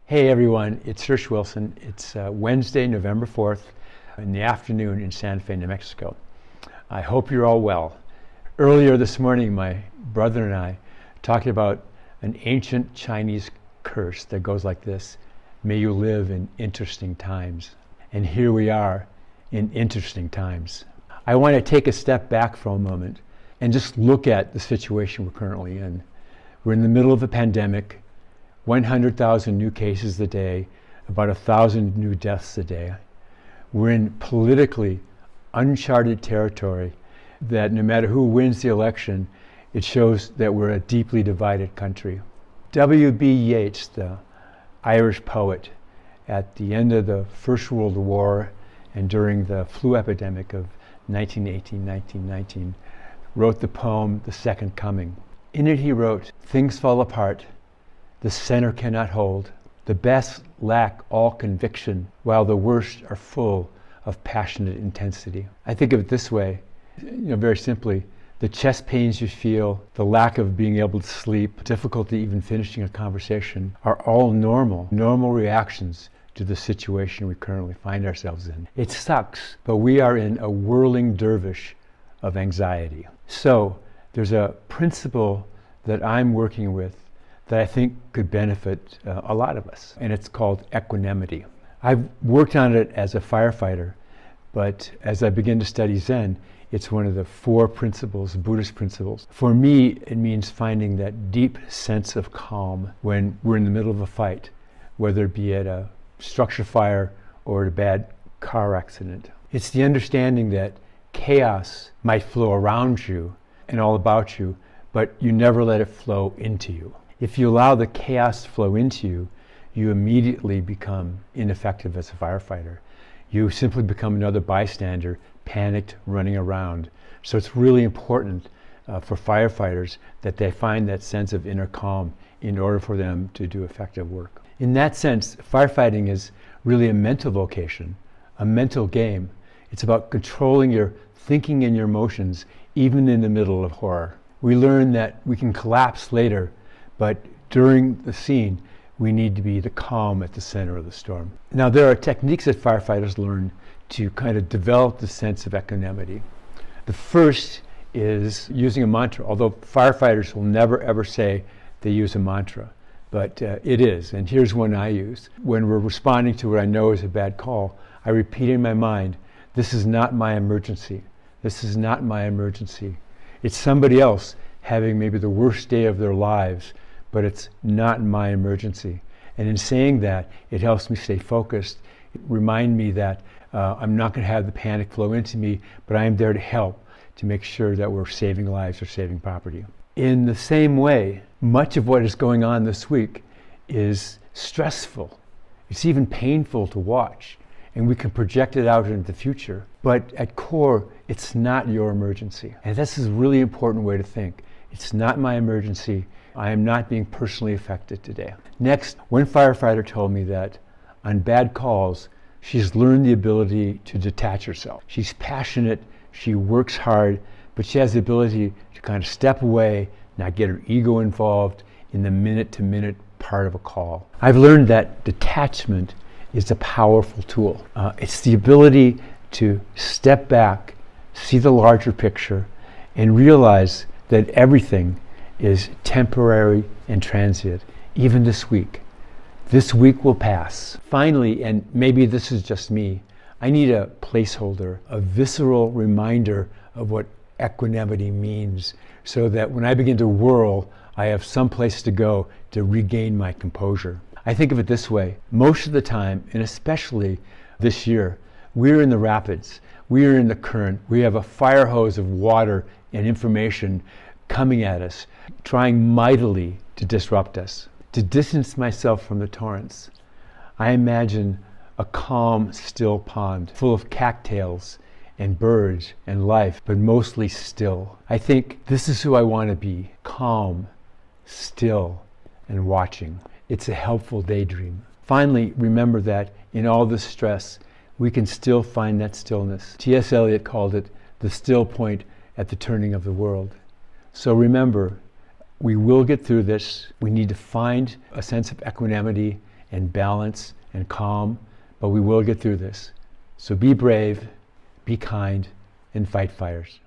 Hey everyone, it's Hirsch Wilson. It's Wednesday, November 4th in the afternoon in Santa Fe, New Mexico. I hope you're all well. Earlier this morning, my brother and I talked about an ancient Chinese curse that goes like this: may you live in interesting times. And here we are in interesting times. I want to take a step back for a moment and just look at the situation we're currently in. We're in the middle of a pandemic. 100,000 new cases a day, about 1,000 new deaths a day. We're in politically uncharted territory that no matter who wins the election, it shows that we're a deeply divided country. W.B. Yeats, the Irish poet, at the end of the First World War and during the flu epidemic of 1918-1919, wrote the poem, The Second Coming. In it he wrote, "Things fall apart. The center cannot hold. The best lack all conviction, while the worst are full of passionate intensity." I think of it this way, very simply: the chest pains you feel, the lack of being able to sleep, difficulty even finishing a conversation, are all normal reactions to the situation we currently find ourselves in. It sucks, but we are in a whirling dervish of anxiety. So there's a principle that I'm working with that I think could benefit a lot of us, and it's called equanimity. I've worked on it as a firefighter, but as I begin to study Zen, it's one of the four principles, Buddhist principles. For me, it means finding that deep sense of calm when we're in the middle of a fight, whether it be at a structure fire or at a bad car accident. It's the understanding that chaos might flow around you and all about you, but you never let it flow into you. If you allow the chaos to flow into you, you immediately become ineffective as a firefighter. You simply become another bystander, panicked, running around. So it's really important for firefighters that they find that sense of inner calm in order for them to do effective work. In that sense, firefighting is really a mental vocation, a mental game. It's about controlling your thinking and your emotions, even in the middle of horror. We learn that we can collapse later, but during the scene, we need to be the calm at the center of the storm. Now, there are techniques that firefighters learn to kind of develop the sense of equanimity. The first is using a mantra, although firefighters will never ever say they use a mantra, but it is, and here's one I use. When we're responding to what I know is a bad call, I repeat in my mind, "This is not my emergency. This is not my emergency." It's somebody else having maybe the worst day of their lives, but it's not my emergency. And in saying that, it helps me stay focused. It reminds me that I'm not going to have the panic flow into me, but I am there to help, to make sure that we're saving lives or saving property. In the same way, much of what is going on this week is stressful. It's even painful to watch, and we can project it out into the future. But at core, it's not your emergency. And this is a really important way to think. It's not my emergency. I am not being personally affected today. Next, one firefighter told me that on bad calls, she's learned the ability to detach herself. She's passionate, she works hard, but she has the ability to kind of step away, not get her ego involved in the minute-to-minute part of a call. I've learned that detachment is a powerful tool. It's the ability to step back, see the larger picture, and realize that everything is temporary and transient, even this week. This week will pass. Finally, and maybe this is just me, I need a placeholder, a visceral reminder of what equanimity means, so that when I begin to whirl, I have some place to go to regain my composure. I think of it this way: most of the time, and especially this year, we're in the rapids, we're in the current, we have a fire hose of water and information coming at us, trying mightily to disrupt us. To distance myself from the torrents, I imagine a calm, still pond full of cattails and birds and life, but mostly still. I think this is who I want to be: calm, still, and watching. It's a helpful daydream. Finally, remember that in all this stress, we can still find that stillness. T.S. Eliot called it the still point at the turning of the world. So remember, we will get through this. We need to find a sense of equanimity and balance and calm, but we will get through this. So be brave, be kind, and fight fires.